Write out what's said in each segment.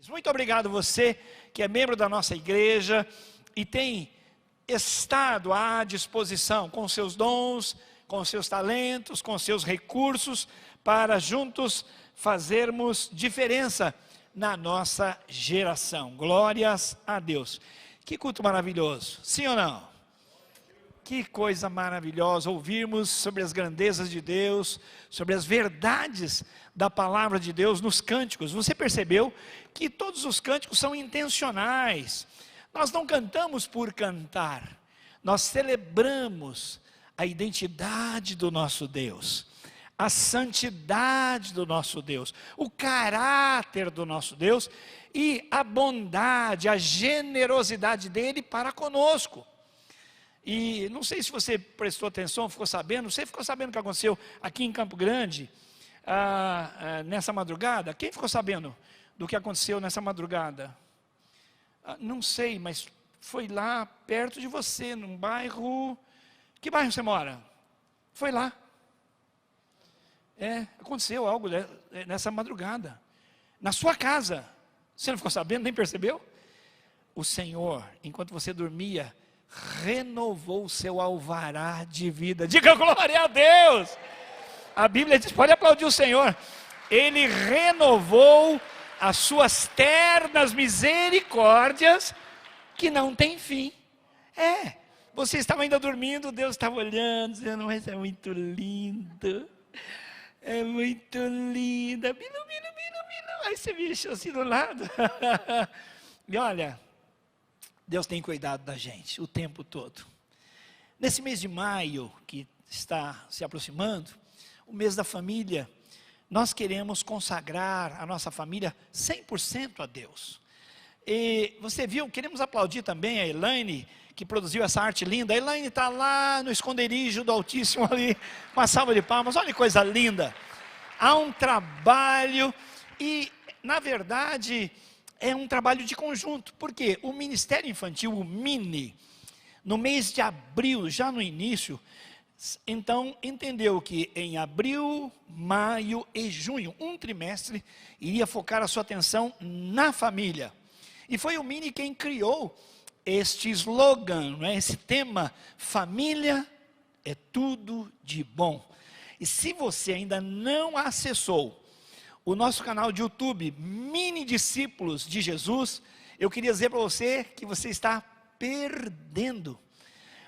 Muito obrigado você que é membro da nossa igreja e tem estado à disposição com seus dons, com seus talentos, com seus recursos, para juntos fazermos diferença na nossa geração. Glórias a Deus. Que culto maravilhoso, sim ou não? Que coisa maravilhosa ouvirmos sobre as grandezas de Deus, sobre as verdades da palavra de Deus nos cânticos. Você percebeu que todos os cânticos são intencionais. Nós não cantamos por cantar, nós celebramos a identidade do nosso Deus, a santidade do nosso Deus, o caráter do nosso Deus e a bondade, a generosidade dele para conosco. E não sei se você prestou atenção, ficou sabendo, você ficou sabendo o que aconteceu aqui em Campo Grande, nessa madrugada? Quem ficou sabendo do que aconteceu nessa madrugada? Não sei, mas foi lá perto de você, num bairro. Que bairro você mora? Foi lá. Aconteceu algo nessa madrugada, na sua casa. Você não ficou sabendo, nem percebeu? O Senhor, enquanto você dormia, renovou o seu alvará de vida. Diga glória a Deus. A Bíblia diz, pode aplaudir o Senhor. Ele renovou as suas ternas misericórdias, que não tem fim. Você estava ainda dormindo, Deus estava olhando, dizendo, mas é muito lindo, é muito linda, Bilu. Aí você me deixou assim do lado. E olha, Deus tem cuidado da gente o tempo todo. Nesse mês de maio, que está se aproximando, o mês da família, nós queremos consagrar a nossa família 100% a Deus. E você viu, queremos aplaudir também a Elaine, que produziu essa arte linda. A Elaine está lá no esconderijo do Altíssimo ali, com a salva de palmas. Olha que coisa linda. Há um trabalho e, na verdade, é um trabalho de conjunto. Porque o Ministério Infantil, o MINI, no mês de abril, já no início, então entendeu que em abril, maio e junho, um trimestre, iria focar a sua atenção na família. E foi o MINI quem criou este slogan, esse tema, família é tudo de bom. E se você ainda não acessou o nosso canal de YouTube, Mini Discípulos de Jesus, eu queria dizer para você que você está perdendo.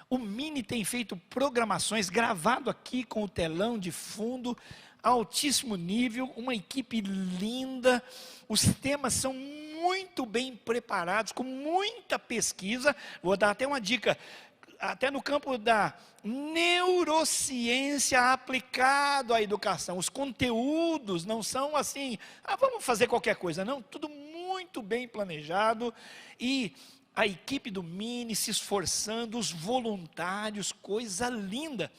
O Mini tem feito programações, gravado aqui com o telão de fundo, altíssimo nível, uma equipe linda, os temas são muito bem preparados, com muita pesquisa. Vou dar até uma dica, até no campo da neurociência aplicado à educação. Os conteúdos não são assim, vamos fazer qualquer coisa, não, tudo muito bem planejado, e a equipe do Mini se esforçando, os voluntários, coisa linda.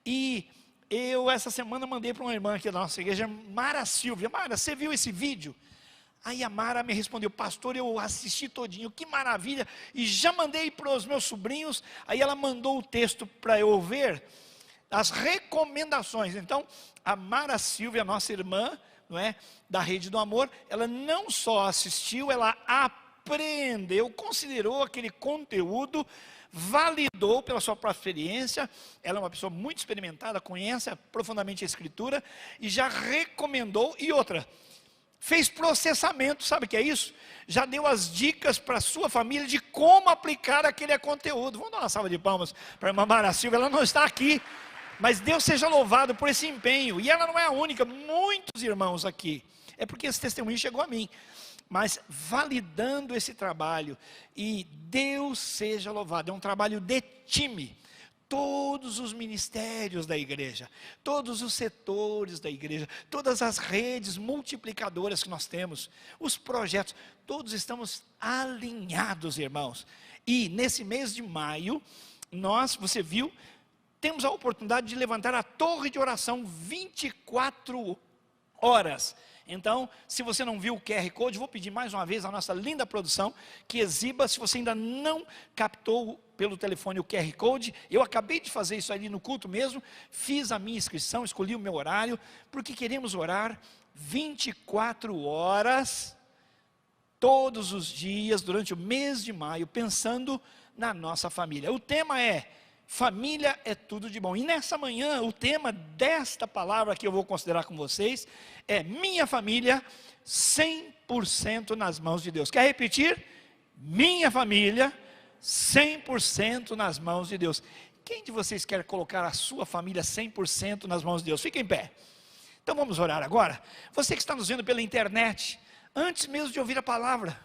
E eu essa semana mandei para uma irmã aqui da nossa igreja, Mara Silvia. Mara, você viu esse vídeo? Aí a Mara me respondeu, pastor, eu assisti todinho, que maravilha, e já mandei para os meus sobrinhos. Aí ela mandou o texto para eu ver, as recomendações. Então, a Mara Silvia, nossa irmã, da Rede do Amor, ela não só assistiu, ela aprendeu, considerou aquele conteúdo, validou pela sua própria experiência. Ela é uma pessoa muito experimentada, conhece profundamente a Escritura, e já recomendou. E outra, fez processamento, sabe o que é isso? Já deu as dicas para a sua família de como aplicar aquele conteúdo. Vamos dar uma salva de palmas para a irmã Mara Silva, ela não está aqui, mas Deus seja louvado por esse empenho. E ela não é a única, muitos irmãos aqui, é porque esse testemunho chegou a mim, mas validando esse trabalho, e Deus seja louvado, é um trabalho de time. Todos os ministérios da igreja, todos os setores da igreja, todas as redes multiplicadoras que nós temos, os projetos, todos estamos alinhados, irmãos. E nesse mês de maio, você viu, temos a oportunidade de levantar a torre de oração 24 horas. Então, se você não viu o QR Code, vou pedir mais uma vez à nossa linda produção que exiba. Se você ainda não captou pelo telefone o QR Code, eu acabei de fazer isso ali no culto mesmo, fiz a minha inscrição, escolhi o meu horário, porque queremos orar 24 horas todos os dias, durante o mês de maio, pensando na nossa família. O tema é: família é tudo de bom. E nessa manhã, o tema desta palavra que eu vou considerar com vocês é: minha família 100% nas mãos de Deus. Quer repetir? Minha família 100% nas mãos de Deus. Quem de vocês quer colocar a sua família 100% nas mãos de Deus? Fique em pé. Então vamos orar agora. Você que está nos vendo pela internet, antes mesmo de ouvir a palavra,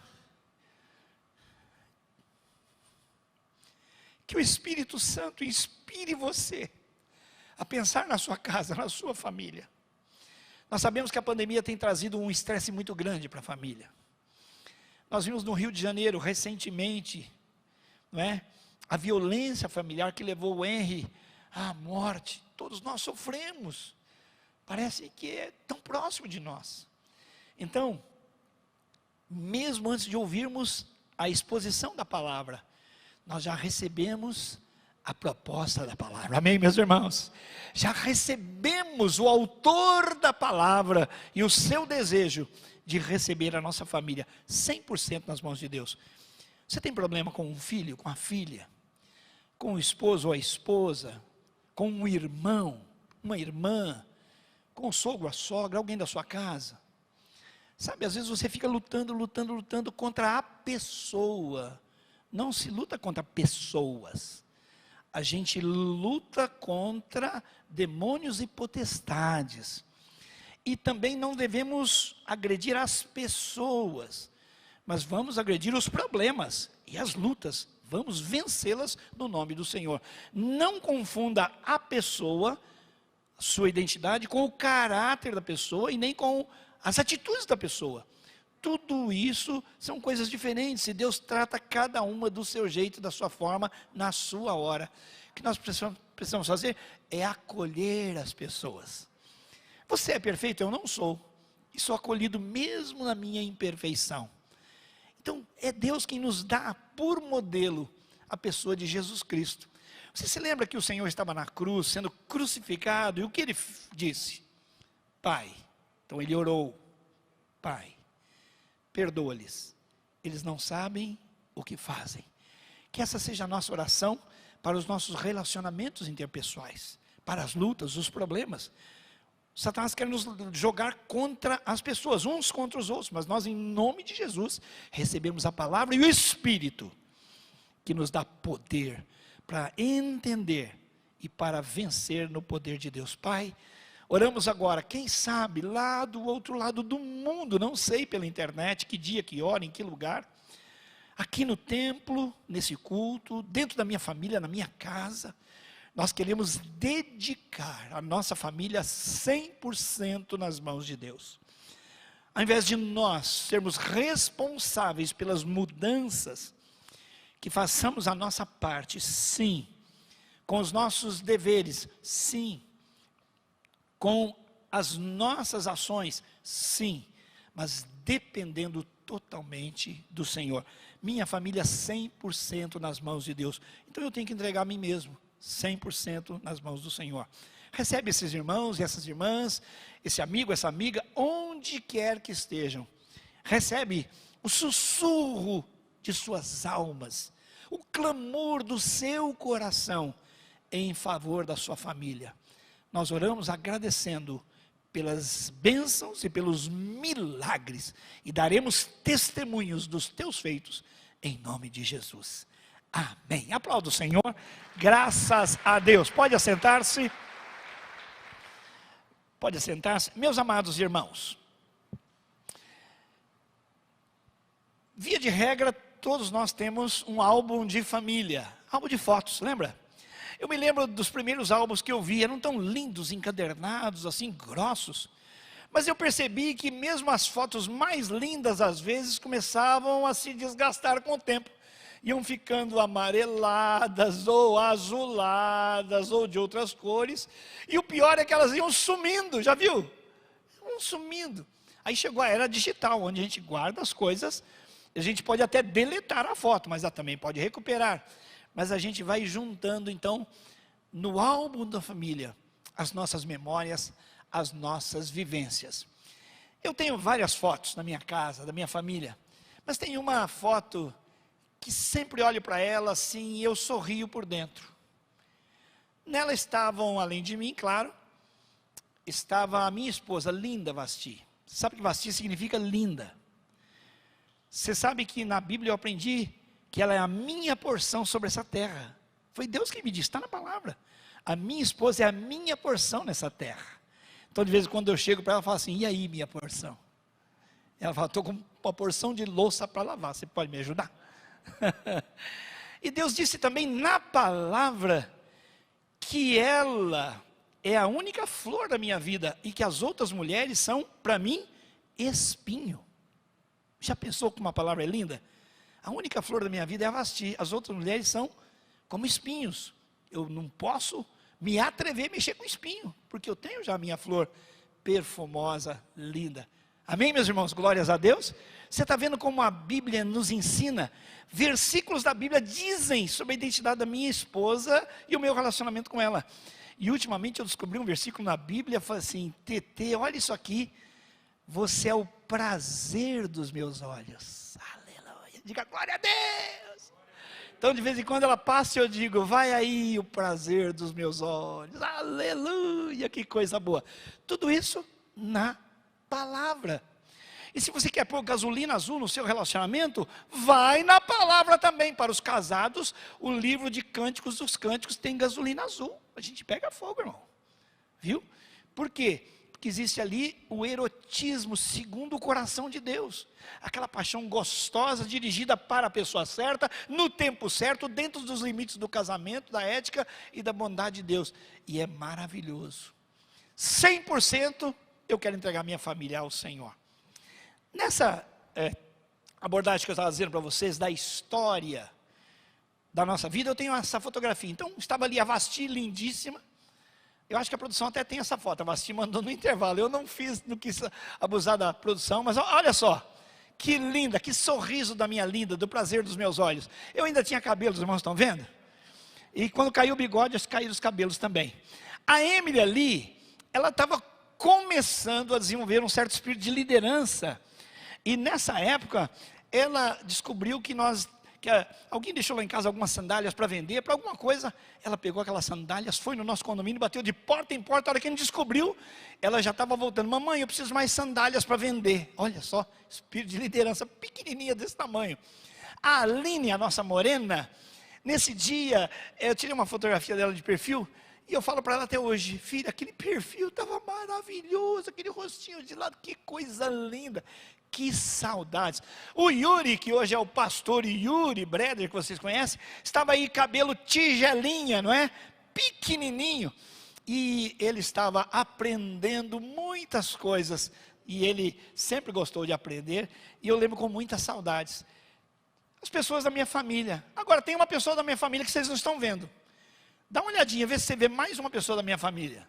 que o Espírito Santo inspire você a pensar na sua casa, na sua família. Nós sabemos que a pandemia tem trazido um estresse muito grande para a família. Nós vimos no Rio de Janeiro recentemente, não é? A violência familiar que levou o Henry à morte. Todos nós sofremos. Parece que é tão próximo de nós. Então, mesmo antes de ouvirmos a exposição da palavra, nós já recebemos a proposta da palavra. Amém, meus irmãos? Já recebemos o autor da palavra e o seu desejo de receber a nossa família 100% nas mãos de Deus. Você tem problema com um filho, com a filha, com o esposo ou a esposa, com um irmão, uma irmã, com o sogro, a sogra, alguém da sua casa? Sabe, às vezes você fica lutando contra a pessoa. Não se luta contra pessoas. A gente luta contra demônios e potestades. E também não devemos agredir as pessoas, mas vamos agredir os problemas e as lutas. Vamos vencê-las no nome do Senhor. Não confunda a pessoa, sua identidade, com o caráter da pessoa e nem com as atitudes da pessoa. Tudo isso são coisas diferentes, e Deus trata cada uma do seu jeito, da sua forma, na sua hora. O que nós precisamos fazer é acolher as pessoas. Você é perfeito? Eu não sou. E sou acolhido mesmo na minha imperfeição. Então, é Deus quem nos dá por modelo a pessoa de Jesus Cristo. Você se lembra que o Senhor estava na cruz, sendo crucificado, e o que Ele disse? Pai. Então Ele orou: Pai, perdoa-lhes, eles não sabem o que fazem. Que essa seja a nossa oração para os nossos relacionamentos interpessoais, para as lutas, os problemas. Satanás quer nos jogar contra as pessoas, uns contra os outros, mas nós, em nome de Jesus, recebemos a palavra e o Espírito, que nos dá poder para entender e para vencer no poder de Deus. Pai, oramos agora, quem sabe, lá do outro lado do mundo, não sei pela internet, que dia, que hora, em que lugar, aqui no templo, nesse culto, dentro da minha família, na minha casa, nós queremos dedicar a nossa família 100% nas mãos de Deus. Ao invés de nós sermos responsáveis pelas mudanças, que façamos a nossa parte, sim, com os nossos deveres, sim, com as nossas ações, sim, mas dependendo totalmente do Senhor. Minha família 100% nas mãos de Deus. Então eu tenho que entregar a mim mesmo 100% nas mãos do Senhor. Recebe esses irmãos e essas irmãs, esse amigo, essa amiga, onde quer que estejam. Recebe o sussurro de suas almas, o clamor do seu coração em favor da sua família. Nós oramos agradecendo pelas bênçãos e pelos milagres, e daremos testemunhos dos teus feitos, em nome de Jesus. Amém. Aplauda o Senhor, graças a Deus. Pode assentar-se. Pode assentar-se. Meus amados irmãos, via de regra, todos nós temos um álbum de família, álbum de fotos, lembra? Eu me lembro dos primeiros álbuns que eu vi, eram tão lindos, encadernados, assim, grossos. Mas eu percebi que mesmo as fotos mais lindas, às vezes, começavam a se desgastar com o tempo. Iam ficando amareladas, ou azuladas, ou de outras cores. E o pior é que elas iam sumindo, já viu? Iam sumindo. Aí chegou a era digital, onde a gente guarda as coisas. A gente pode até deletar a foto, mas também pode recuperar. Mas a gente vai juntando, então, no álbum da família, as nossas memórias, as nossas vivências. Eu tenho várias fotos na minha casa, da minha família, Mas tem uma foto que sempre olho para ela assim e eu sorrio por dentro. Nela estavam, além de mim, claro, estava a minha esposa, linda Vasti. Você sabe que Vasti significa linda. Você sabe que na Bíblia eu aprendi que ela é a minha porção sobre essa terra. Foi Deus que me disse, está na palavra. A minha esposa é a minha porção nessa terra. Então de vez em quando eu chego para ela e falo assim, e aí minha porção? Ela fala, estou com uma porção de louça para lavar, você pode me ajudar? E Deus disse também na palavra que ela é a única flor da minha vida e que as outras mulheres são, para mim, espinho. Já pensou como uma palavra é linda? A única flor da minha vida é a Vasti, as outras mulheres são como espinhos. Eu não posso me atrever a mexer com espinho, porque eu tenho já a minha flor perfumosa, linda. Amém, meus irmãos? Glórias a Deus. Você está vendo como a Bíblia nos ensina? Versículos da Bíblia dizem sobre a identidade da minha esposa e o meu relacionamento com ela. E ultimamente eu descobri um versículo na Bíblia, fala assim, TT, olha isso aqui, você é o prazer dos meus olhos. Aleluia, diga glória a Deus. Então de vez em quando ela passa e eu digo, vai aí o prazer dos meus olhos. Aleluia, que coisa boa. Tudo isso na palavra. E se você quer pôr gasolina azul no seu relacionamento, vai na palavra também. Para os casados, o livro de Cânticos dos Cânticos tem gasolina azul. A gente pega fogo, irmão. Viu? Por quê? Porque existe ali o erotismo segundo o coração de Deus. Aquela paixão gostosa, dirigida para a pessoa certa, no tempo certo, dentro dos limites do casamento, da ética e da bondade de Deus. E é maravilhoso. 100% eu quero entregar minha família ao Senhor. Nessa abordagem que eu estava dizendo para vocês, da história da nossa vida, eu tenho essa fotografia. Então, estava ali a Vasti, lindíssima. Eu acho que a produção até tem essa foto. A Vasti mandou no intervalo. Eu não quis abusar da produção, mas olha só. Que linda, que sorriso da minha linda, do prazer dos meus olhos. Eu ainda tinha cabelo, os irmãos estão vendo? E quando caiu o bigode, caíram os cabelos também. A Emily ali, ela estava começando a desenvolver um certo espírito de liderança. E nessa época, ela descobriu que alguém deixou lá em casa algumas sandálias para vender, para alguma coisa. Ela pegou aquelas sandálias, foi no nosso condomínio, bateu de porta em porta. A hora que a gente descobriu, ela já estava voltando. Mamãe, eu preciso mais sandálias para vender. Olha só, espírito de liderança, pequenininha desse tamanho. A Aline, a nossa morena, nesse dia, eu tirei uma fotografia dela de perfil, e eu falo para ela até hoje, filha, aquele perfil estava maravilhoso, aquele rostinho de lado, que coisa linda. Que saudades. O Yuri, que hoje é o pastor Yuri Breder, que vocês conhecem, estava aí cabelo tigelinha, não é? Pequenininho. E ele estava aprendendo muitas coisas. E ele sempre gostou de aprender. E eu lembro com muitas saudades. As pessoas da minha família. Agora, tem uma pessoa da minha família que vocês não estão vendo. Dá uma olhadinha, vê se você vê mais uma pessoa da minha família.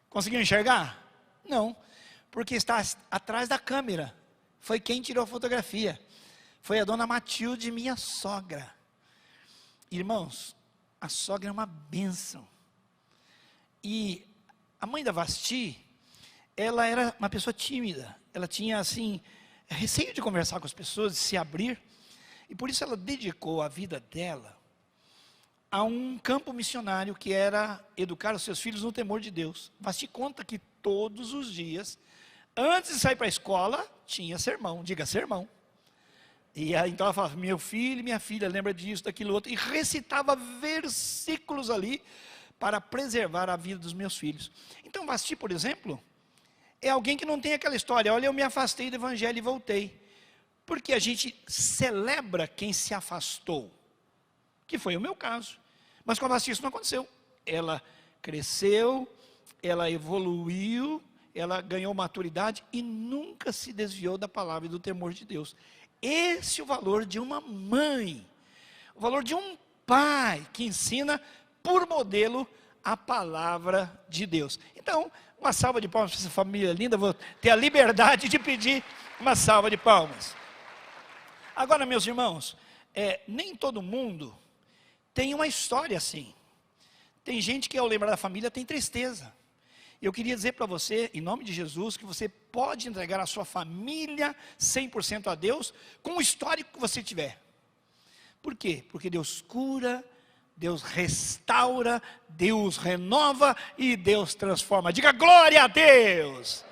Conseguiu enxergar? Não. Porque está atrás da câmera. Foi quem tirou a fotografia. Foi a dona Matilde, minha sogra. Irmãos, a sogra é uma bênção. E a mãe da Vasti, ela era uma pessoa tímida. Ela tinha, assim, receio de conversar com as pessoas, de se abrir. E por isso ela dedicou a vida dela a um campo missionário que era educar os seus filhos no temor de Deus. Vasti conta que todos os dias, antes de sair para a escola, tinha sermão, diga sermão. E aí, então ela falava, meu filho e minha filha, lembra disso, daquilo outro, e recitava versículos ali, para preservar a vida dos meus filhos. Então Vasti, por exemplo, é alguém que não tem aquela história, olha, eu me afastei do evangelho e voltei. Porque a gente celebra quem se afastou, que foi o meu caso. Mas com a Vasti isso não aconteceu. Ela cresceu, ela evoluiu, ela ganhou maturidade e nunca se desviou da palavra e do temor de Deus. Esse é o valor de uma mãe, o valor de um pai que ensina por modelo a palavra de Deus. Então, uma salva de palmas para essa família linda, vou ter a liberdade de pedir uma salva de palmas. Agora, meus irmãos, nem todo mundo tem uma história assim. Tem gente que ao lembrar da família tem tristeza. Eu queria dizer para você, em nome de Jesus, que você pode entregar a sua família 100% a Deus, com o histórico que você tiver. Por quê? Porque Deus cura, Deus restaura, Deus renova e Deus transforma. Diga glória a Deus!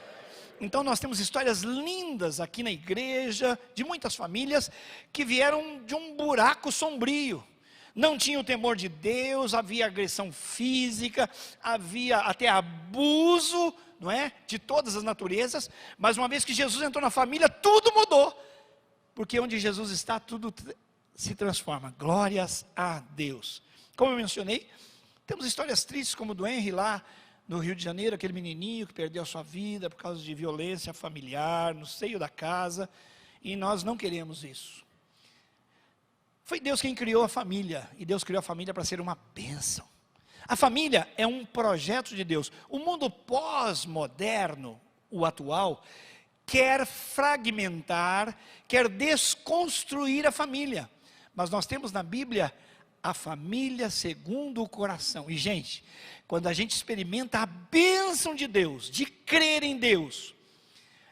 Então nós temos histórias lindas aqui na igreja, de muitas famílias que vieram de um buraco sombrio. Não tinha o temor de Deus, havia agressão física, havia até abuso, não é? De todas as naturezas, mas uma vez que Jesus entrou na família, tudo mudou. Porque onde Jesus está, tudo se transforma. Glórias a Deus. Como eu mencionei, temos histórias tristes como do Henry lá no Rio de Janeiro, aquele menininho que perdeu a sua vida por causa de violência familiar, no seio da casa, e nós não queremos isso. Foi Deus quem criou a família, e Deus criou a família para ser uma bênção. A família é um projeto de Deus. O mundo pós-moderno, o atual, quer fragmentar, quer desconstruir a família. Mas nós temos na Bíblia a família segundo o coração. E gente, quando a gente experimenta a bênção de Deus, de crer em Deus,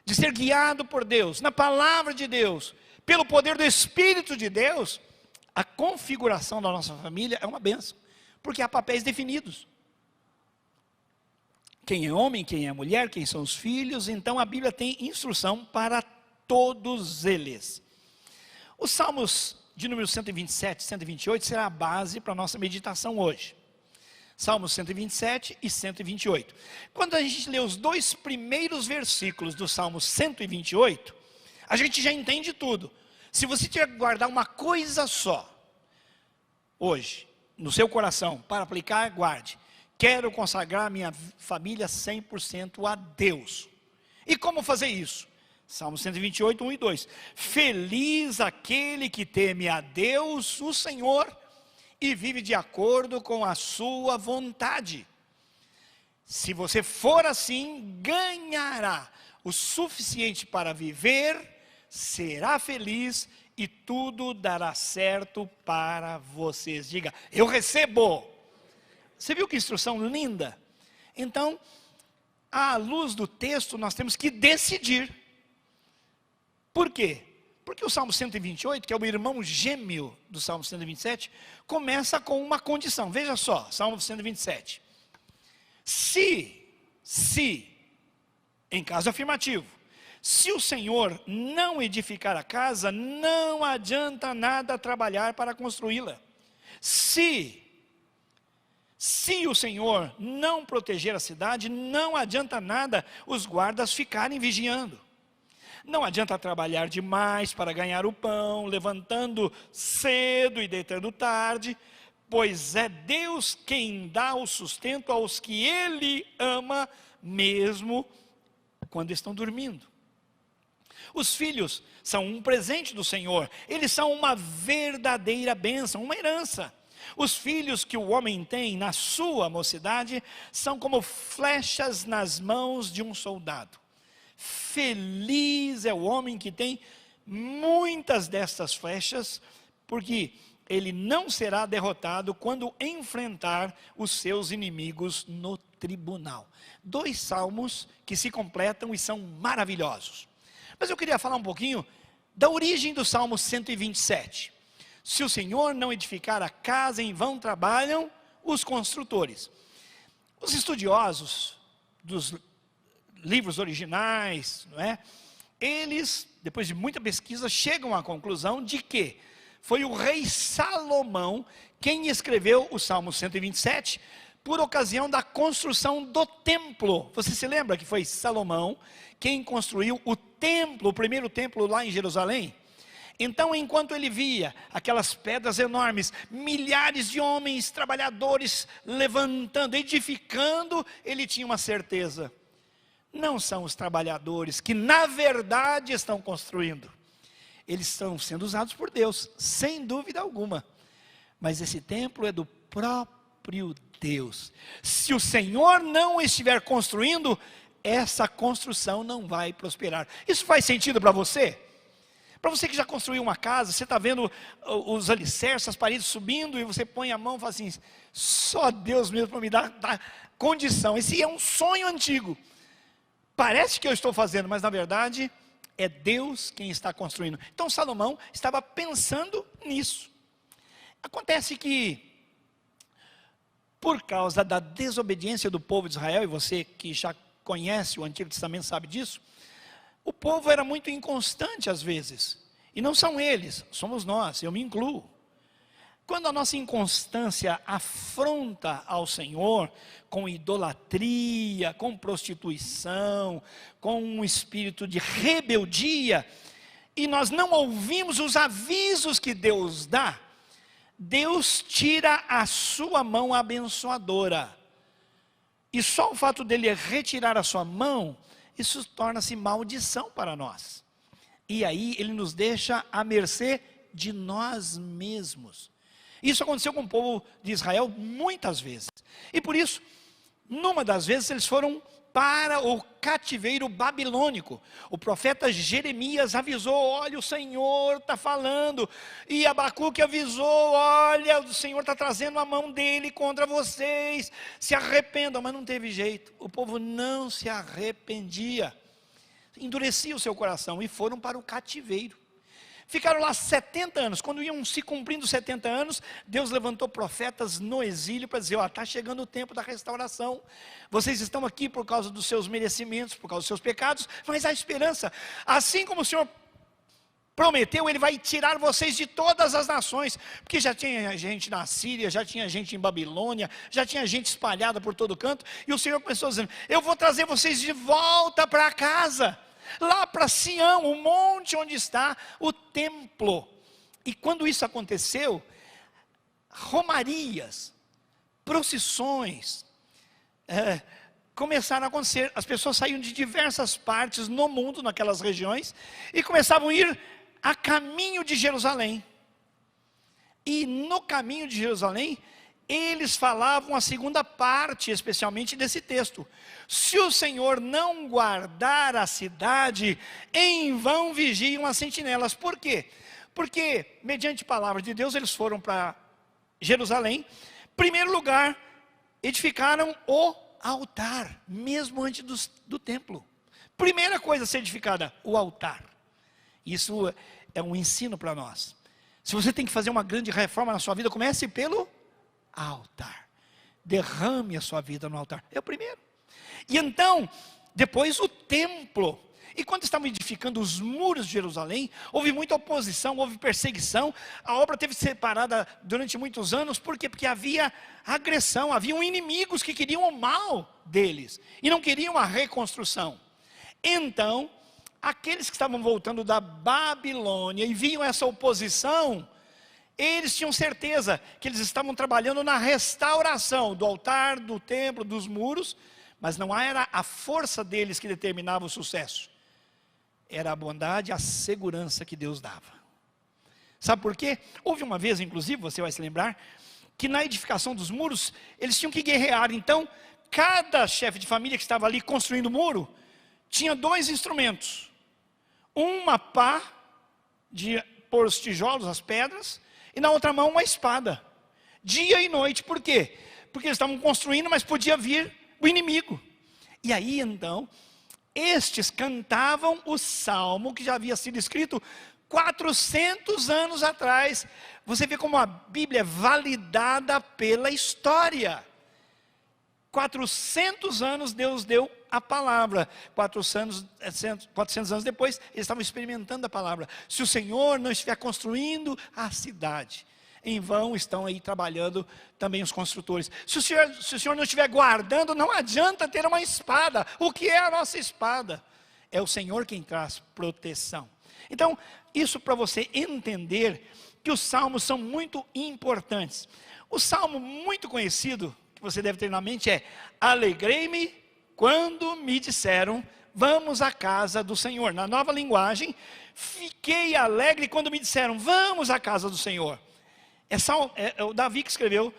de ser guiado por Deus, na palavra de Deus, pelo poder do Espírito de Deus, a configuração da nossa família é uma bênção, porque há papéis definidos. Quem é homem, quem é mulher, quem são os filhos, então a Bíblia tem instrução para todos eles. Os Salmos de número 127 e 128 será a base para a nossa meditação hoje. Salmos 127 e 128. Quando a gente lê os dois primeiros versículos do Salmo 128, a gente já entende tudo. Se você tiver que guardar uma coisa só, hoje, no seu coração, para aplicar, guarde. Quero consagrar minha família 100% a Deus. E como fazer isso? Salmo 128, 1 e 2. Feliz aquele que teme a Deus, o Senhor, e vive de acordo com a sua vontade. Se você for assim, ganhará o suficiente para viver, será feliz e tudo dará certo para vocês. Diga, eu recebo. Você viu que instrução linda? Então, à luz do texto, nós temos que decidir. Por quê? Porque o Salmo 128, que é o irmão gêmeo do Salmo 127, começa com uma condição. Veja só, Salmo 127. Se, em caso afirmativo, se o Senhor não edificar a casa, não adianta nada trabalhar para construí-la. Se o Senhor não proteger a cidade, não adianta nada os guardas ficarem vigiando. Não adianta trabalhar demais para ganhar o pão, levantando cedo e deitando tarde, pois é Deus quem dá o sustento aos que Ele ama, mesmo quando estão dormindo. Os filhos são um presente do Senhor, eles são uma verdadeira bênção, uma herança. Os filhos que o homem tem na sua mocidade são como flechas nas mãos de um soldado. Feliz é o homem que tem muitas destas flechas, porque ele não será derrotado quando enfrentar os seus inimigos no tribunal. 2 salmos que se completam e são maravilhosos. Mas eu queria falar um pouquinho da origem do Salmo 127. Se o Senhor não edificar a casa, em vão trabalham os construtores. Os estudiosos dos livros originais, não é? Eles, depois de muita pesquisa, chegam à conclusão de que foi o rei Salomão quem escreveu o Salmo 127 por ocasião da construção do templo. Você se lembra que foi Salomão quem construiu o templo, o primeiro templo lá em Jerusalém? Então, enquanto ele via aquelas pedras enormes, milhares de homens, trabalhadores, levantando, edificando, ele tinha uma certeza. Não são os trabalhadores que na verdade estão construindo. Eles estão sendo usados por Deus, sem dúvida alguma. Mas esse templo é do próprio Deus. Se o Senhor não estiver construindo, essa construção não vai prosperar. Isso faz sentido para você? Para você que já construiu uma casa, você está vendo os alicerces, as paredes subindo, e você põe a mão e fala assim, só Deus mesmo para me dar condição. Esse é um sonho antigo. Parece que eu estou fazendo, mas na verdade é Deus quem está construindo. Então Salomão estava pensando nisso. Acontece que, por causa da desobediência do povo de Israel, e você que já conhece o Antigo Testamento sabe disso, o povo era muito inconstante às vezes, e não são eles, somos nós, eu me incluo. Quando a nossa inconstância afronta ao Senhor, com idolatria, com prostituição, com um espírito de rebeldia, e nós não ouvimos os avisos que Deus dá, Deus tira a sua mão abençoadora, e só o fato dele retirar a sua mão, isso torna-se maldição para nós, e aí ele nos deixa à mercê de nós mesmos. Isso aconteceu com o povo de Israel muitas vezes, e por isso, numa das vezes eles foram para o cativeiro babilônico. O profeta Jeremias avisou, olha, o Senhor está falando, e Abacuque avisou, olha, o Senhor está trazendo a mão dele contra vocês, se arrependam, mas não teve jeito, o povo não se arrependia, endurecia o seu coração, e foram para o cativeiro. Ficaram lá 70 anos, quando iam se cumprindo 70 anos, Deus levantou profetas no exílio para dizer, está chegando o tempo da restauração, vocês estão aqui por causa dos seus merecimentos, por causa dos seus pecados, mas há esperança, assim como o Senhor prometeu, Ele vai tirar vocês de todas as nações, porque já tinha gente na Síria, já tinha gente em Babilônia, já tinha gente espalhada por todo canto, e o Senhor começou dizendo, eu vou trazer vocês de volta para casa, lá para Sião, o monte onde está o templo. E quando isso aconteceu, romarias, procissões, começaram a acontecer. As pessoas saíam de diversas partes no mundo, naquelas regiões, e começavam a ir a caminho de Jerusalém. E no caminho de Jerusalém, eles falavam a segunda parte, especialmente desse texto. Se o Senhor não guardar a cidade, em vão vigiam as sentinelas. Por quê? Porque, mediante a palavra de Deus, eles foram para Jerusalém. Primeiro lugar, edificaram o altar, mesmo antes do templo. Primeira coisa a ser edificada, o altar. Isso é um ensino para nós. Se você tem que fazer uma grande reforma na sua vida, comece pelo altar, derrame a sua vida no altar, é o primeiro, e então, depois o templo, e quando estavam edificando os muros de Jerusalém, houve muita oposição, houve perseguição, a obra teve que ser parada durante muitos anos, por quê? Porque havia agressão, haviam inimigos que queriam o mal deles, e não queriam a reconstrução. Então, aqueles que estavam voltando da Babilônia, e viam essa oposição, eles tinham certeza que eles estavam trabalhando na restauração do altar, do templo, dos muros, mas não era a força deles que determinava o sucesso, era a bondade, a segurança que Deus dava. Sabe por quê? Houve uma vez, inclusive, você vai se lembrar, que na edificação dos muros, eles tinham que guerrear. Então, cada chefe de família que estava ali construindo o muro, tinha dois instrumentos, uma pá de pôr os tijolos, as pedras, e na outra mão uma espada, dia e noite. Por quê? Porque eles estavam construindo, mas podia vir o inimigo. E aí então, estes cantavam o salmo que já havia sido escrito 400 anos atrás. Você vê como a Bíblia é validada pela história. 400 anos Deus deu a palavra, 400 anos depois, eles estavam experimentando a palavra. Se o Senhor não estiver construindo a cidade, em vão estão aí trabalhando também os construtores. Se o Senhor não estiver guardando, não adianta ter uma espada. O que é a nossa espada? É o Senhor quem traz proteção. Então, isso para você entender que os salmos são muito importantes. O salmo muito conhecido, que você deve ter na mente é: alegrei-me quando me disseram, vamos à casa do Senhor. Na nova linguagem, fiquei alegre quando me disseram, vamos à casa do Senhor. É o Davi que escreveu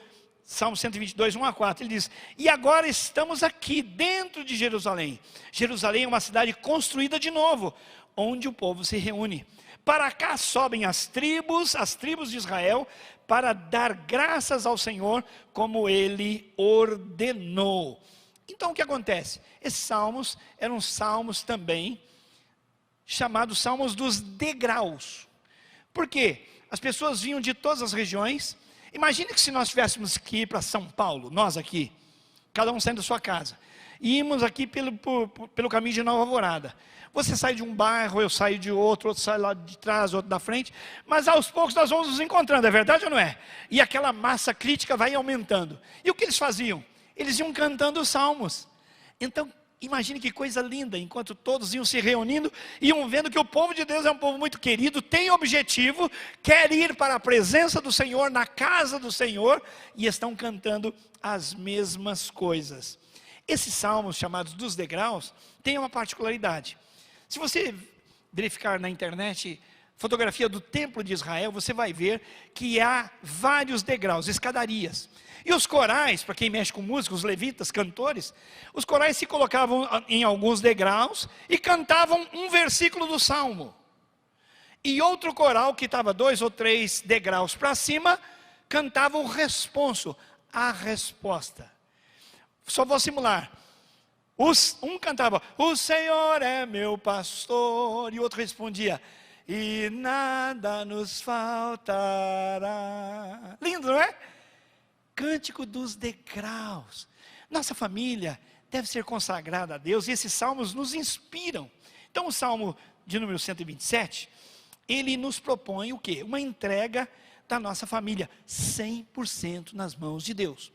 Salmo 122, 1 a 4, ele diz: e agora estamos aqui dentro de Jerusalém. Jerusalém é uma cidade construída de novo, onde o povo se reúne, para cá sobem as tribos de Israel, para dar graças ao Senhor, como Ele ordenou. Então o que acontece? Esses salmos eram salmos também, chamados salmos dos degraus. Por quê? As pessoas vinham de todas as regiões. Imagine que se nós tivéssemos que ir para São Paulo, nós aqui, cada um saindo da sua casa, e íamos aqui pelo caminho de Nova Alvorada. Você sai de um bairro, eu saio de outro sai lá de trás, outro da frente, mas aos poucos nós vamos nos encontrando, é verdade ou não é? E aquela massa crítica vai aumentando. E o que eles faziam? Eles iam cantando os salmos. Então, imagine que coisa linda, enquanto todos iam se reunindo, iam vendo que o povo de Deus é um povo muito querido, tem objetivo, quer ir para a presença do Senhor, na casa do Senhor, e estão cantando as mesmas coisas. Esses salmos chamados dos degraus têm uma particularidade. Se você verificar na internet fotografia do templo de Israel, você vai ver que há vários degraus, escadarias. E os corais, para quem mexe com música, os levitas, cantores, os corais se colocavam em alguns degraus e cantavam um versículo do salmo. E outro coral, que estava 2 ou 3 degraus para cima, cantava o responso, a resposta. Só vou simular. Um cantava, o Senhor é meu pastor, e o outro respondia, e nada nos faltará. Lindo, não é? Cântico dos degraus. Nossa família deve ser consagrada a Deus, e esses salmos nos inspiram. Então o salmo de número 127, ele nos propõe o quê? Uma entrega da nossa família, 100% nas mãos de Deus.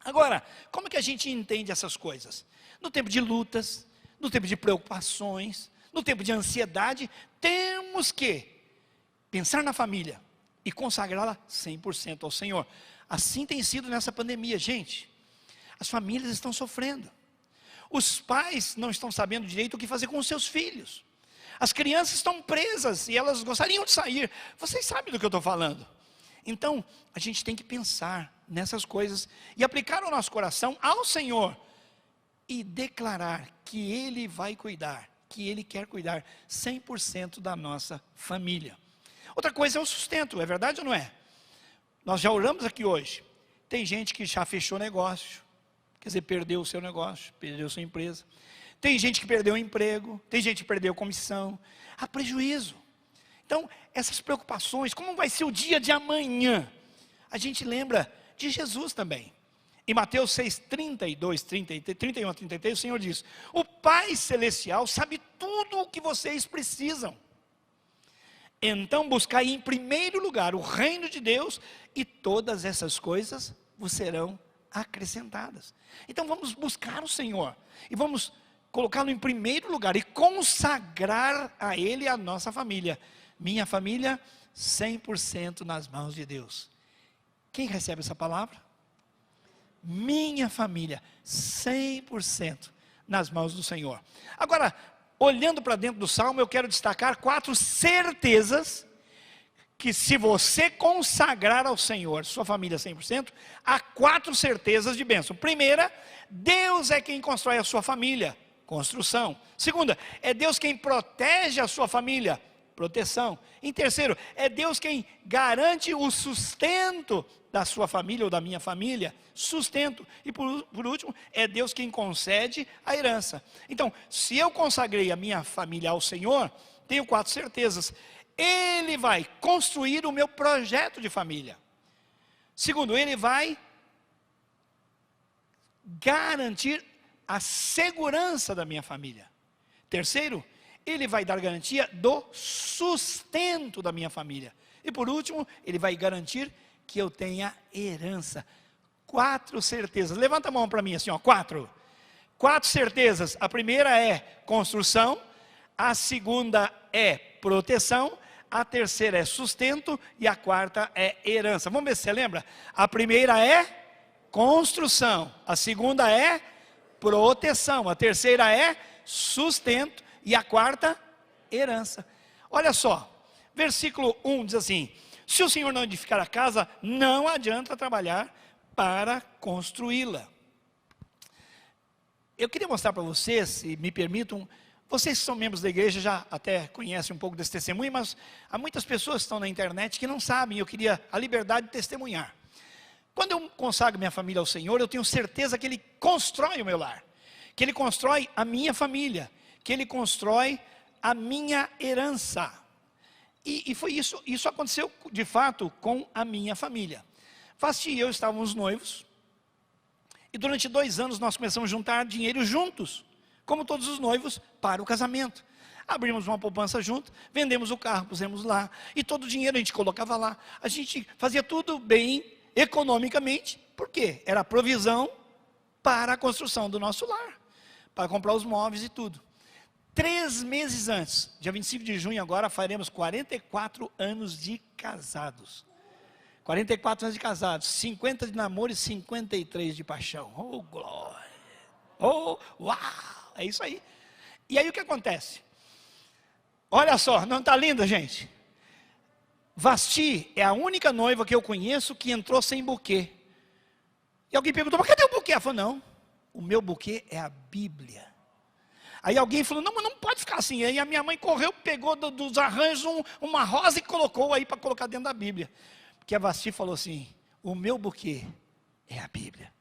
Agora, como que a gente entende essas coisas? No tempo de lutas, no tempo de preocupações, no tempo de ansiedade, temos que pensar na família e consagrá-la 100% ao Senhor. Assim tem sido nessa pandemia, gente. As famílias estão sofrendo. Os pais não estão sabendo direito o que fazer com os seus filhos. As crianças estão presas e elas gostariam de sair. Vocês sabem do que eu estou falando. Então, a gente tem que pensar nessas coisas e aplicar o nosso coração ao Senhor e declarar que Ele vai cuidar, que Ele quer cuidar 100% da nossa família. Outra coisa é o sustento, é verdade ou não é? Nós já oramos aqui hoje. Tem gente que já fechou negócio, quer dizer, perdeu o seu negócio, perdeu a sua empresa. Tem gente que perdeu o emprego, tem gente que perdeu a comissão. Há prejuízo. Então, essas preocupações, como vai ser o dia de amanhã? A gente lembra de Jesus também. Em Mateus 6, 32, 31 a 33, o Senhor diz, o Pai Celestial sabe tudo o que vocês precisam. Então buscai em primeiro lugar o reino de Deus, e todas essas coisas vos serão acrescentadas. Então vamos buscar o Senhor, e vamos colocá-lo em primeiro lugar, e consagrar a Ele a nossa família. Minha família, 100% nas mãos de Deus. Quem recebe essa palavra? Minha família, 100% nas mãos do Senhor. Agora, olhando para dentro do Salmo, eu quero destacar 4 certezas, que se você consagrar ao Senhor, sua família 100%, há 4 certezas de bênção. Primeira, Deus é quem constrói a sua família, construção. Segunda, é Deus quem protege a sua família, proteção. Em terceiro, é Deus quem garante o sustento da sua família ou da minha família, sustento. E por último, é Deus quem concede a herança. Então, se eu consagrei a minha família ao Senhor, tenho 4 certezas. Ele vai construir o meu projeto de família. Segundo, Ele vai garantir a segurança da minha família. Terceiro, Ele vai dar garantia do sustento da minha família. E por último, Ele vai garantir que eu tenha herança. 4 certezas. Levanta a mão para mim assim, ó, 4. 4 certezas. A primeira é construção, a segunda é proteção, a terceira é sustento e a quarta é herança. Vamos ver se você lembra. A primeira é construção, a segunda é proteção, a terceira é sustento e a quarta, herança. Olha só, versículo 1 diz assim, se o Senhor não edificar a casa, não adianta trabalhar para construí-la. Eu queria mostrar para vocês, se me permitam, Vocês que são membros da igreja já até conhecem um pouco desse testemunho, mas há muitas pessoas que estão na internet que não sabem. Eu queria a liberdade de testemunhar. Quando eu consagro minha família ao Senhor, eu tenho certeza que Ele constrói o meu lar, que Ele constrói a minha família, que Ele constrói a minha herança. E foi isso aconteceu de fato com a minha família. Vasti e eu estávamos noivos, e durante 2 anos nós começamos a juntar dinheiro juntos, como todos os noivos, para o casamento. Abrimos uma poupança junto, vendemos o carro, pusemos lá, e todo o dinheiro a gente colocava lá. A gente fazia tudo bem economicamente, porque era a provisão para a construção do nosso lar, para comprar os móveis e tudo. 3 meses antes, dia 25 de junho agora, faremos 44 anos de casados. 44 anos de casados, 50 de namoro e 53 de paixão. Oh, glória! Oh, uau! É isso aí. E aí o que acontece? Olha só, não está linda, gente? Vasti é a única noiva que eu conheço que entrou sem buquê. E alguém perguntou, mas cadê o buquê? Ela falou, não, o meu buquê é a Bíblia. Aí alguém falou, não, mas não pode ficar assim. Aí a minha mãe correu, pegou dos arranjos uma rosa e colocou aí para colocar dentro da Bíblia. Porque a Vasti falou assim, o meu buquê é a Bíblia,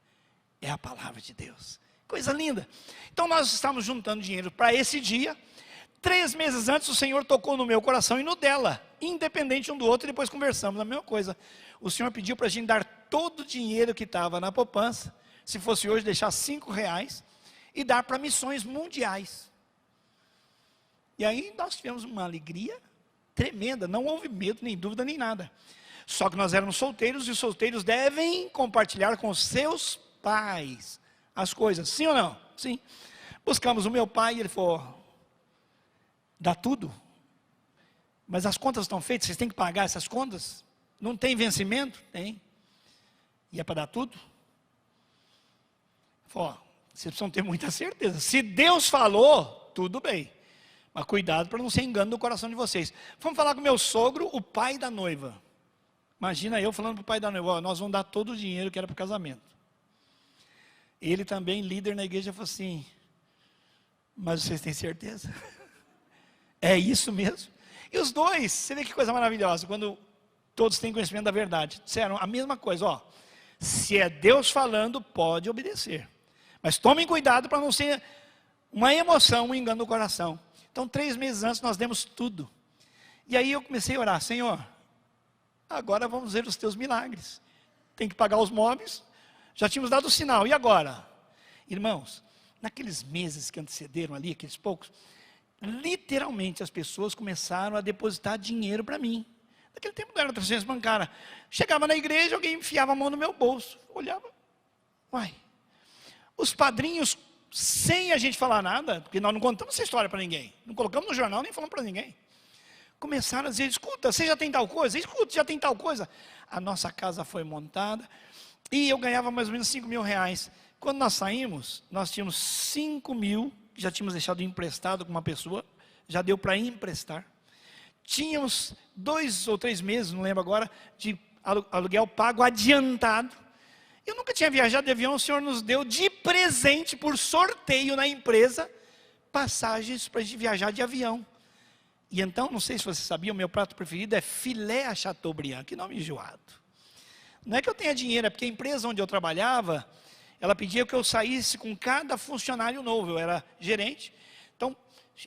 é a palavra de Deus. Coisa linda. Então nós estamos juntando dinheiro para esse dia. 3 meses antes o Senhor tocou no meu coração e no dela, independente um do outro, e depois conversamos a mesma coisa. O Senhor pediu para a gente dar todo o dinheiro que estava na poupança, se fosse hoje deixar R$5, e dar para missões mundiais. E aí nós tivemos uma alegria tremenda, não houve medo, nem dúvida, nem nada. Só que nós éramos solteiros, e os solteiros devem compartilhar com os seus pais as coisas, sim ou não? Sim. Buscamos o meu pai, e ele falou, dá tudo, mas as contas estão feitas, vocês têm que pagar essas contas, não tem vencimento? Tem, e é para dar tudo? Falou, vocês precisam ter muita certeza, se Deus falou, tudo bem, mas cuidado para não ser engano do coração de vocês. Vamos falar com meu sogro, o pai da noiva. Imagina eu falando para o pai da noiva, nós vamos dar todo o dinheiro que era para o casamento. Ele também, líder na igreja, falou assim, mas vocês têm certeza? É isso mesmo? E os dois, você vê que coisa maravilhosa, quando todos têm conhecimento da verdade, disseram a mesma coisa, se é Deus falando, pode obedecer, mas tomem cuidado para não ser uma emoção, um engano do coração. Então 3 meses antes nós demos tudo, e aí eu comecei a orar, Senhor, agora vamos ver os teus milagres, tem que pagar os móveis, já tínhamos dado o sinal, e agora? Irmãos, naqueles meses que antecederam ali, aqueles poucos, literalmente as pessoas começaram a depositar dinheiro para mim. Naquele tempo não era transferência bancária. Chegava na igreja, alguém enfiava a mão no meu bolso, olhava, uai. Os padrinhos, sem a gente falar nada, porque nós não contamos essa história para ninguém, não colocamos no jornal, nem falamos para ninguém. Começaram a dizer, escuta, você já tem tal coisa? Escuta, já tem tal coisa? A nossa casa foi montada, e eu ganhava mais ou menos R$5.000. Quando nós saímos, nós tínhamos 5.000, que já tínhamos deixado emprestado com uma pessoa, já deu para emprestar. Tínhamos 2 ou 3 meses, não lembro agora, de aluguel pago adiantado. Eu nunca tinha viajado de avião, o Senhor nos deu de presente, por sorteio na empresa, passagens para a gente viajar de avião. E então, não sei se você sabia, o meu prato preferido é filé à Chateaubriand, que nome enjoado. Não é que eu tenha dinheiro, é porque a empresa onde eu trabalhava, ela pedia que eu saísse com cada funcionário novo, eu era gerente. Então,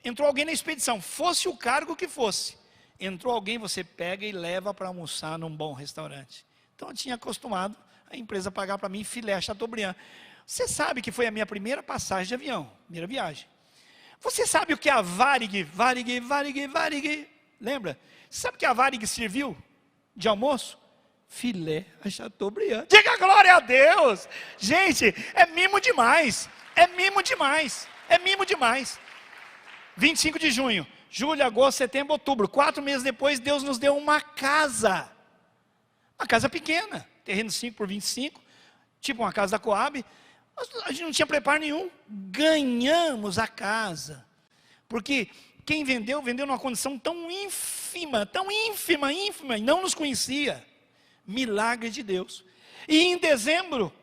entrou alguém na expedição, fosse o cargo que fosse, entrou alguém, você pega e leva para almoçar num bom restaurante. Então, eu tinha acostumado a empresa pagar para mim filé à Chateaubriand. Você sabe que foi a minha primeira passagem de avião, primeira viagem. Você sabe o que a Varig, lembra? Você sabe o que a Varig serviu de almoço? Filé à Chateaubriand. Diga glória a Deus. Gente, é mimo demais. É mimo demais. É mimo demais. 25 de junho, julho, agosto, setembro, outubro. 4 meses depois, Deus nos deu uma casa. Uma casa pequena. Terreno 5 por 25. Tipo uma casa da Coab. A gente não tinha preparo nenhum. Ganhamos a casa. Porque quem vendeu, vendeu numa condição tão ínfima, e não nos conhecia. Milagre de Deus. E em dezembro,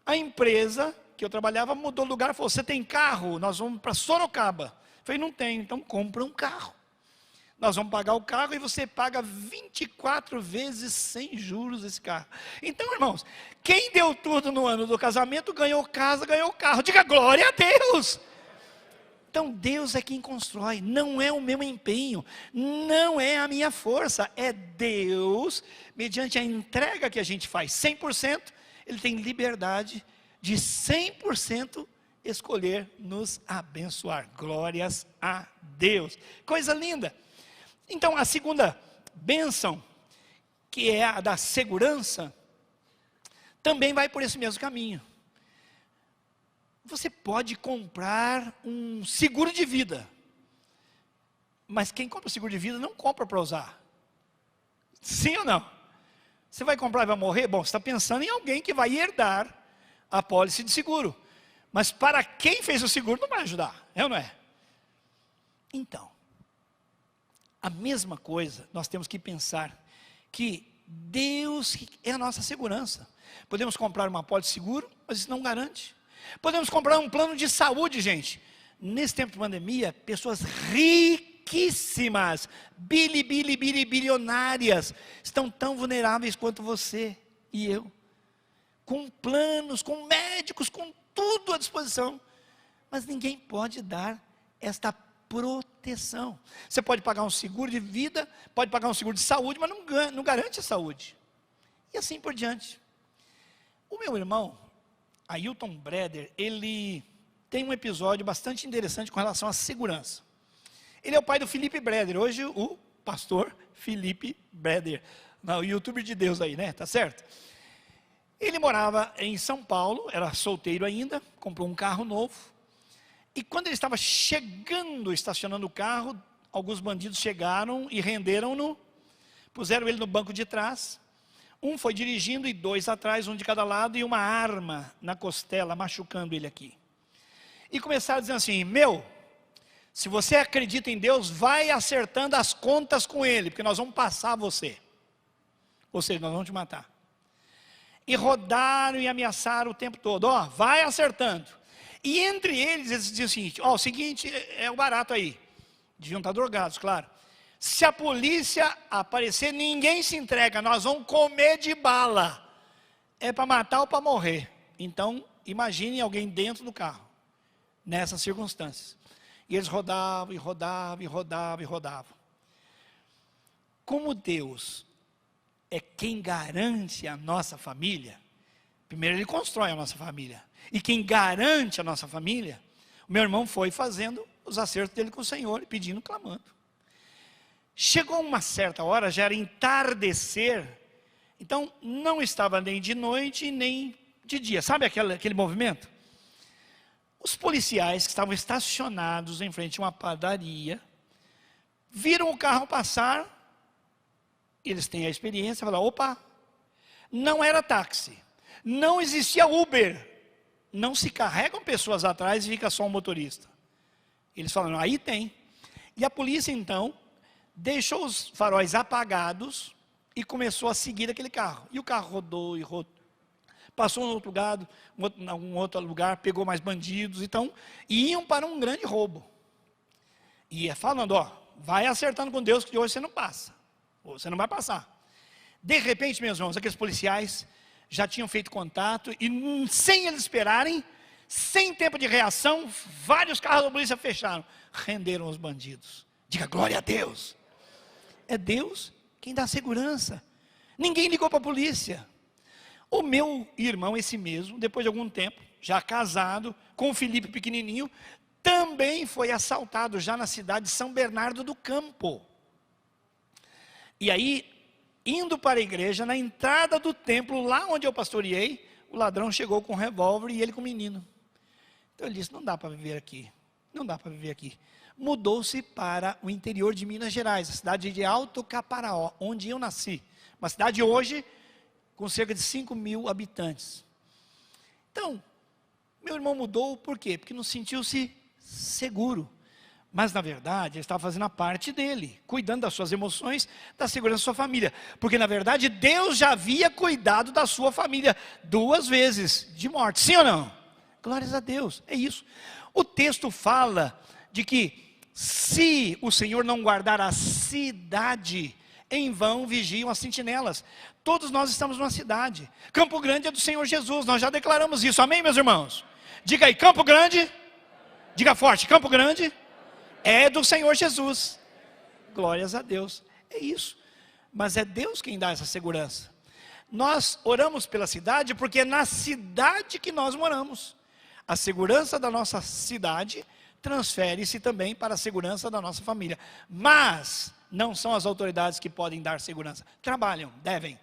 a empresa que eu trabalhava mudou de lugar, falou, você tem carro? Nós vamos para Sorocaba. falei, não tenho, então compra um carro. Nós vamos pagar o carro e você paga 24 vezes sem juros esse carro. Então, irmãos, quem deu tudo no ano do casamento, ganhou casa, ganhou carro. Diga glória a Deus! Então, Deus é quem constrói, não é o meu empenho, não é a minha força, é Deus, mediante a entrega que a gente faz 100%, Ele tem liberdade de 100% escolher nos abençoar. Glórias a Deus. Coisa linda. Então, a segunda bênção, que é a da segurança, também vai por esse mesmo caminho. Você pode comprar um seguro de vida, mas quem compra o seguro de vida não compra para usar. Sim ou não? Você vai comprar e vai morrer? Bom, você está pensando em alguém que vai herdar a pólice de seguro. Mas para quem fez o seguro não vai ajudar, é ou não é? Então, a mesma coisa, nós temos que pensar que Deus é a nossa segurança. Podemos comprar uma pólice de seguro, mas isso não garante. Podemos comprar um plano de saúde, gente. Nesse tempo de pandemia, pessoas riquíssimas, bilionárias, estão tão vulneráveis quanto você e eu. Com planos, com médicos, com tudo à disposição. Mas ninguém pode dar esta proteção. Você pode pagar um seguro de vida, pode pagar um seguro de saúde, mas não garante a saúde. E assim por diante. O meu irmão, Ailton Breder, ele tem um episódio bastante interessante com relação à segurança. Ele é o pai do Felipe Breder, hoje o pastor Felipe Breder, no YouTube de Deus aí, né? Tá certo? Ele morava em São Paulo, era solteiro ainda, comprou um carro novo. E quando ele estava chegando, estacionando o carro, alguns bandidos chegaram e renderam-no, puseram ele no banco de trás. Um foi dirigindo e dois atrás, um de cada lado, e uma arma na costela, machucando ele aqui. E começaram dizendo assim, se você acredita em Deus, vai acertando as contas com ele, porque nós vamos passar você. Ou seja, nós vamos te matar. E rodaram e ameaçaram o tempo todo, vai acertando. E entre eles diziam o seguinte, o seguinte é o barato aí. Deviam estar drogados, claro. Se a polícia aparecer, ninguém se entrega, nós vamos comer de bala. É para matar ou para morrer. Então, imagine alguém dentro do carro, nessas circunstâncias. E eles rodavam, e rodavam, e rodavam, e rodavam. Como Deus é quem garante a nossa família, primeiro Ele constrói a nossa família. E quem garante a nossa família, o meu irmão foi fazendo os acertos dele com o Senhor, e pedindo, clamando. Chegou uma certa hora, já era entardecer, então não estava nem de noite, nem de dia. Sabe aquele movimento? Os policiais que estavam estacionados em frente a uma padaria, viram o carro passar, eles têm a experiência, falaram, opa, não era táxi, não existia Uber, não se carregam pessoas atrás e fica só um motorista. Eles falaram, aí tem. E a polícia então, deixou os faróis apagados e começou a seguir aquele carro. E o carro rodou e rodou. Passou em outro lugar, um outro lugar, pegou mais bandidos, então, iam para um grande roubo. E ia falando, vai acertando com Deus que hoje você não passa. Ou você não vai passar. De repente, meus irmãos, aqueles policiais já tinham feito contato e sem eles esperarem, sem tempo de reação, vários carros da polícia fecharam. Renderam os bandidos. Diga glória a Deus. É Deus quem dá segurança. Ninguém ligou para a polícia. O meu irmão, esse mesmo, depois de algum tempo, já casado, com o Felipe pequenininho, também foi assaltado já na cidade de São Bernardo do Campo. E aí, indo para a igreja, na entrada do templo, lá onde eu pastoreei, o ladrão chegou com um revólver e ele com o menino. Então ele disse, não dá para viver aqui, não dá para viver aqui. Mudou-se para o interior de Minas Gerais, a cidade de Alto Caparaó, onde eu nasci. Uma cidade hoje com cerca de 5.000 habitantes. Então, meu irmão mudou por quê? Porque não sentiu-se seguro. Mas na verdade, ele estava fazendo a parte dele, cuidando das suas emoções, da segurança da sua família. Porque na verdade, Deus já havia cuidado da sua família 2 vezes de morte. Sim ou não? Glórias a Deus, é isso. O texto fala de que se o Senhor não guardar a cidade, em vão vigiam as sentinelas. Todos nós estamos numa cidade. Campo Grande é do Senhor Jesus, nós já declaramos isso, amém, meus irmãos? Diga aí, Campo Grande, diga forte, Campo Grande é do Senhor Jesus. Glórias a Deus, é isso. Mas é Deus quem dá essa segurança. Nós oramos pela cidade porque é na cidade que nós moramos. A segurança da nossa cidade transfere-se também para a segurança da nossa família. Mas não são as autoridades que podem dar segurança. Trabalham, devem,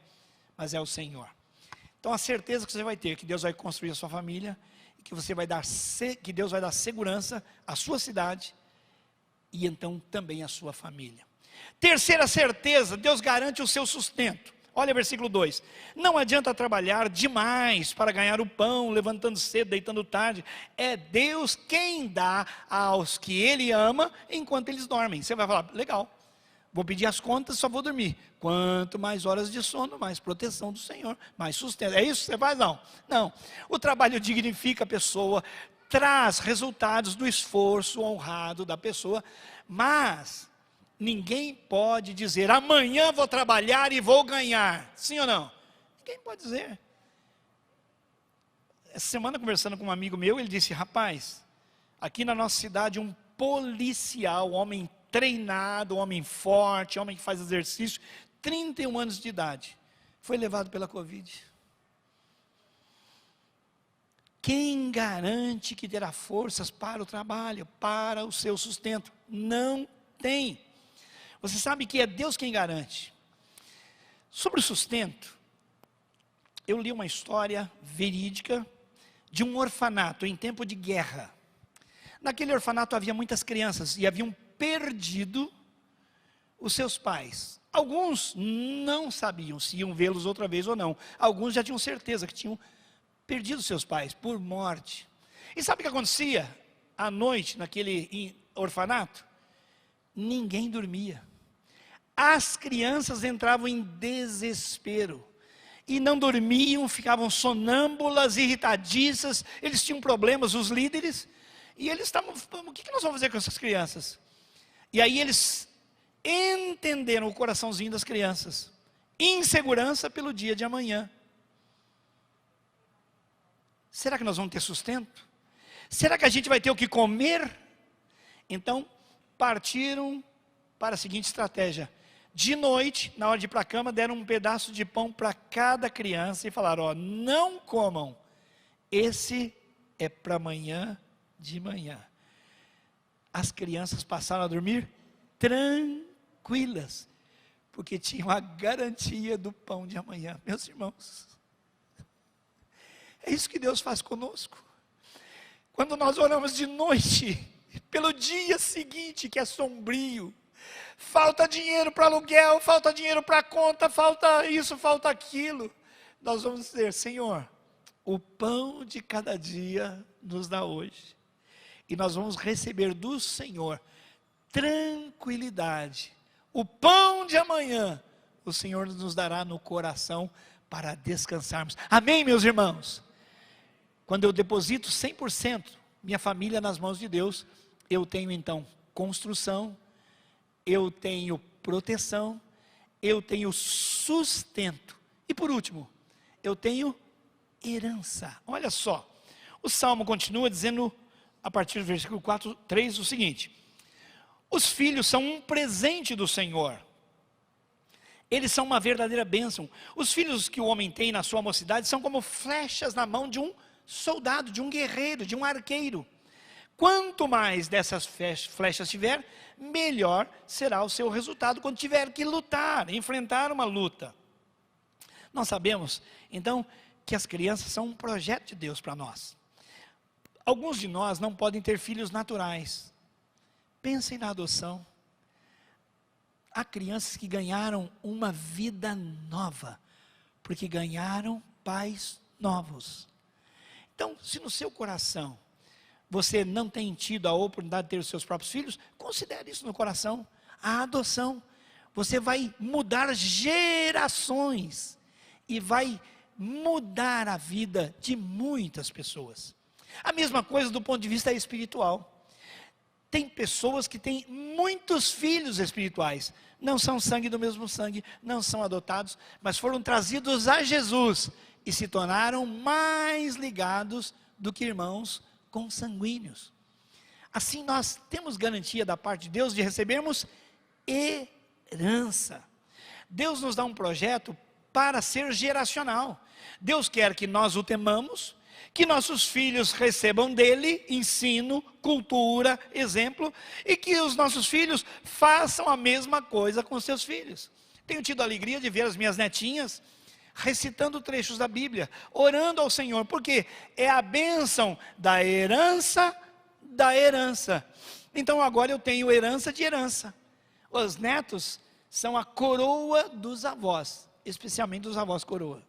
mas é o Senhor. Então a certeza que você vai ter que Deus vai construir a sua família, e que que Deus vai dar segurança à sua cidade e então também à sua família. Terceira certeza, Deus garante o seu sustento. Olha versículo 2, não adianta trabalhar demais para ganhar o pão, levantando cedo, deitando tarde, é Deus quem dá aos que Ele ama, enquanto eles dormem. Você vai falar, legal, vou pedir as contas, só vou dormir. Quanto mais horas de sono, mais proteção do Senhor, mais sustento. É isso que você faz? Não, não. O trabalho dignifica a pessoa, traz resultados do esforço honrado da pessoa, mas ninguém pode dizer, amanhã vou trabalhar e vou ganhar. Sim ou não? Ninguém pode dizer. Essa semana, conversando com um amigo meu, ele disse, rapaz, aqui na nossa cidade, um policial, homem treinado, homem forte, homem que faz exercício, 31 anos de idade, foi levado pela Covid. Quem garante que terá forças para o trabalho, para o seu sustento? Não tem. Você sabe que é Deus quem garante. Sobre o sustento, eu li uma história verídica de um orfanato em tempo de guerra. Naquele orfanato havia muitas crianças e haviam perdido os seus pais. Alguns não sabiam se iam vê-los outra vez ou não. Alguns já tinham certeza que tinham perdido seus pais por morte. E sabe o que acontecia à noite naquele orfanato? Ninguém dormia. As crianças entravam em desespero e não dormiam, ficavam sonâmbulas, irritadiças. Eles tinham problemas, os líderes, e eles estavam, o que nós vamos fazer com essas crianças? E aí eles entenderam o coraçãozinho das crianças, insegurança pelo dia de amanhã. Será que nós vamos ter sustento? Será que a gente vai ter o que comer? Então partiram para a seguinte estratégia: de noite, na hora de ir para a cama, deram um pedaço de pão para cada criança e falaram, ó, não comam, esse é para amanhã de manhã. As crianças passaram a dormir tranquilas, porque tinham a garantia do pão de amanhã. Meus irmãos, é isso que Deus faz conosco. Quando nós oramos de noite, pelo dia seguinte que é sombrio, falta dinheiro para aluguel, falta dinheiro para conta, falta isso, falta aquilo, nós vamos dizer, Senhor, o pão de cada dia nos dá hoje, e nós vamos receber do Senhor tranquilidade. O pão de amanhã o Senhor nos dará no coração para descansarmos. Amém, meus irmãos? Quando eu deposito 100% minha família nas mãos de Deus, eu tenho então construção, eu tenho proteção, eu tenho sustento, e por último, eu tenho herança. Olha só, o Salmo continua dizendo, a partir do versículo 4, 3, o seguinte: os filhos são um presente do Senhor, eles são uma verdadeira bênção. Os filhos que o homem tem na sua mocidade são como flechas na mão de um soldado, de um guerreiro, de um arqueiro. Quanto mais dessas flechas tiver, melhor será o seu resultado quando tiver que lutar, enfrentar uma luta. Nós sabemos, então, que as crianças são um projeto de Deus para nós. Alguns de nós não podem ter filhos naturais. Pensem na adoção. Há crianças que ganharam uma vida nova, porque ganharam pais novos. Então, se no seu coração você não tem tido a oportunidade de ter os seus próprios filhos, considere isso no coração, a adoção. Você vai mudar gerações e vai mudar a vida de muitas pessoas. A mesma coisa do ponto de vista espiritual. Tem pessoas que têm muitos filhos espirituais, não são sangue do mesmo sangue, não são adotados, mas foram trazidos a Jesus e se tornaram mais ligados do que irmãos consanguíneos. Assim nós temos garantia da parte de Deus de recebermos herança. Deus nos dá um projeto para ser geracional. Deus quer que nós o temamos, que nossos filhos recebam dele ensino, cultura, exemplo, e que os nossos filhos façam a mesma coisa com seus filhos. Tenho tido a alegria de ver as minhas netinhas recitando trechos da Bíblia, orando ao Senhor, porque é a bênção da herança da herança. Então agora eu tenho herança de herança. Os netos são a coroa dos avós, especialmente dos avós coroa.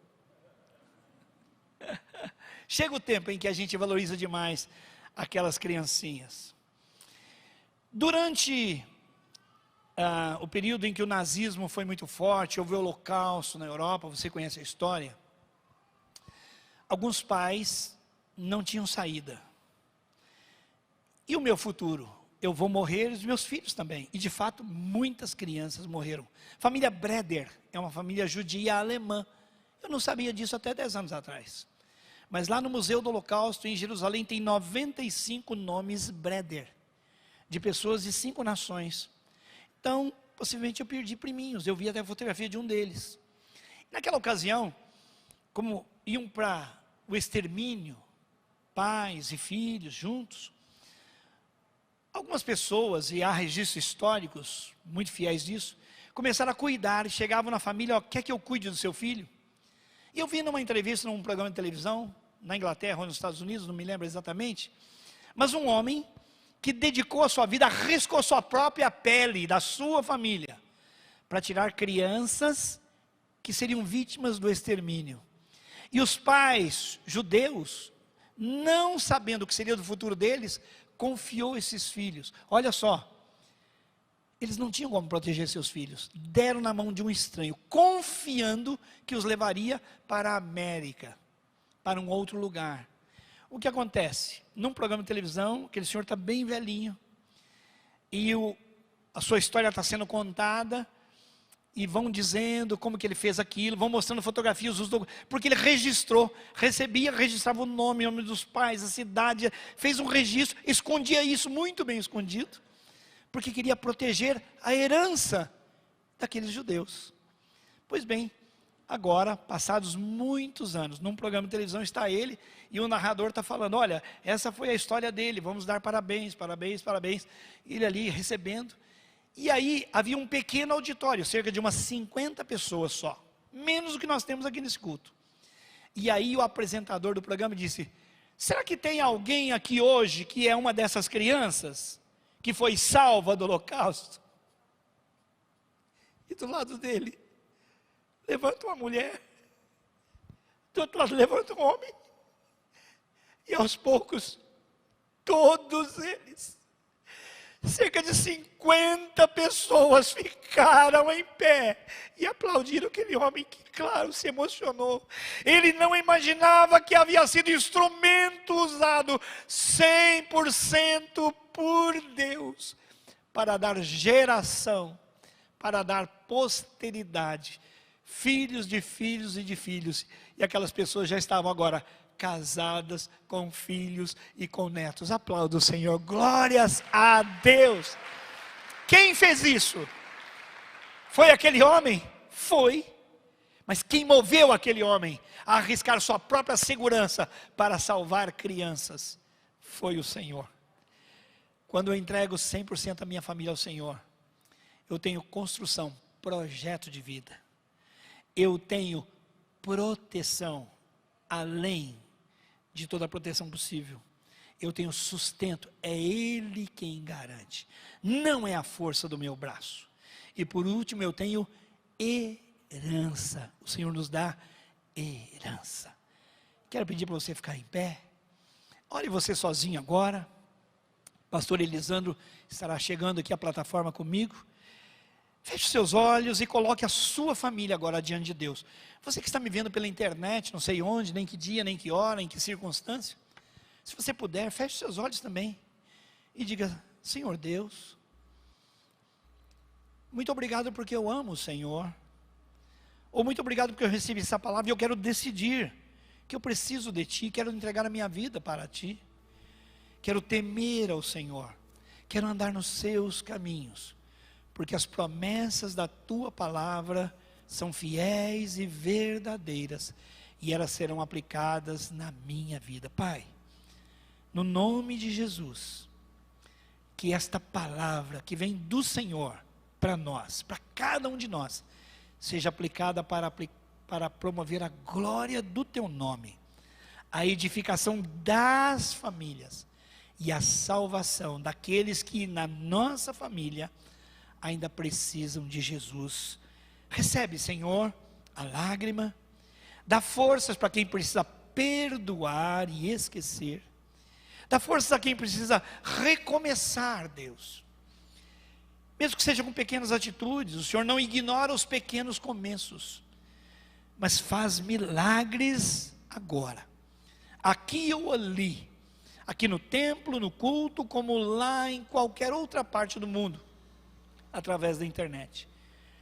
Chega o tempo em que a gente valoriza demais aquelas criancinhas. Durante o período em que o nazismo foi muito forte, houve o Holocausto na Europa, você conhece a história. Alguns pais não tinham saída. E o meu futuro? Eu vou morrer e os meus filhos também. E de fato, muitas crianças morreram. Família Breder é uma família judia alemã. Eu não sabia disso até 10 anos atrás. Mas lá no Museu do Holocausto, em Jerusalém, tem 95 nomes Breder, de pessoas de 5 nações. Então, possivelmente eu perdi priminhos, eu vi até a fotografia de um deles. Naquela ocasião, como iam para o extermínio, pais e filhos juntos, algumas pessoas, e há registros históricos muito fiéis disso, começaram a cuidar, chegavam na família, quer que eu cuide do seu filho? E eu vi numa entrevista, num programa de televisão, na Inglaterra ou nos Estados Unidos, não me lembro exatamente, mas um homem que dedicou a sua vida, arriscou a sua própria pele, da sua família, para tirar crianças que seriam vítimas do extermínio. E os pais judeus, não sabendo o que seria do futuro deles, confiou esses filhos. Olha só, eles não tinham como proteger seus filhos, deram na mão de um estranho, confiando que os levaria para a América, para um outro lugar. O que acontece? Num programa de televisão, aquele senhor está bem velhinho, e a sua história está sendo contada, e vão dizendo como que ele fez aquilo, vão mostrando fotografias, porque ele registrou, registrava o nome dos pais, a cidade, fez um registro, escondia isso muito bem escondido, porque queria proteger a herança daqueles judeus. Pois bem, agora, passados muitos anos, num programa de televisão está ele, e o narrador está falando, olha, essa foi a história dele, vamos dar parabéns, parabéns, parabéns, ele ali recebendo, e aí havia um pequeno auditório, cerca de umas 50 pessoas só, menos do que nós temos aqui nesse culto. E aí o apresentador do programa disse, será que tem alguém aqui hoje que é uma dessas crianças, que foi salva do Holocausto? E do lado dele, levanta uma mulher, do outro lado levanta um homem, e aos poucos, todos eles, cerca de 50 pessoas ficaram em pé e aplaudiram aquele homem que, claro, se emocionou. Ele não imaginava que havia sido instrumento usado 100% por Deus para dar geração, para dar posteridade, filhos de filhos e de filhos. E aquelas pessoas já estavam agora casadas com filhos e com netos. Aplauda o Senhor, glórias a Deus. Quem fez isso? Foi aquele homem? Foi. Mas quem moveu aquele homem a arriscar sua própria segurança para salvar crianças? Foi o Senhor. Quando eu entrego 100% a minha família ao Senhor, eu tenho construção, projeto de vida. Eu tenho proteção, além de toda a proteção possível. Eu tenho sustento, é Ele quem garante, não é a força do meu braço. E por último eu tenho herança, o Senhor nos dá herança. Quero pedir para você ficar em pé, olhe você sozinho agora, pastor Elisandro estará chegando aqui à plataforma comigo. Feche seus olhos e coloque a sua família agora diante de Deus. Você que está me vendo pela internet, não sei onde, nem que dia, nem que hora, em que circunstância. Se você puder, feche seus olhos também. E diga, Senhor Deus, muito obrigado porque eu amo o Senhor. Ou muito obrigado porque eu recebi essa palavra e eu quero decidir que eu preciso de Ti, quero entregar a minha vida para Ti. Quero temer ao Senhor, quero andar nos Seus caminhos, porque as promessas da Tua palavra são fiéis e verdadeiras, e elas serão aplicadas na minha vida. Pai, no nome de Jesus, que esta palavra que vem do Senhor para nós, para cada um de nós, seja aplicada para promover a glória do Teu nome, a edificação das famílias e a salvação daqueles que na nossa família ainda precisam de Jesus. Recebe, Senhor, a lágrima, dá forças para quem precisa perdoar e esquecer, dá forças a quem precisa recomeçar, Deus. Mesmo que seja com pequenas atitudes, o Senhor não ignora os pequenos começos, mas faz milagres agora, aqui ou ali, aqui no templo, no culto, como lá em qualquer outra parte do mundo, através da internet.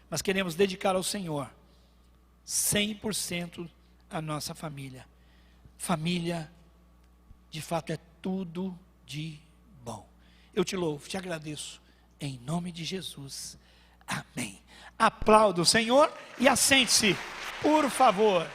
Mas queremos dedicar ao Senhor 100% a nossa família. Família, de fato, é tudo de bom. Eu te louvo, te agradeço, em nome de Jesus. Amém. Aplauda o Senhor e assente-se, por favor.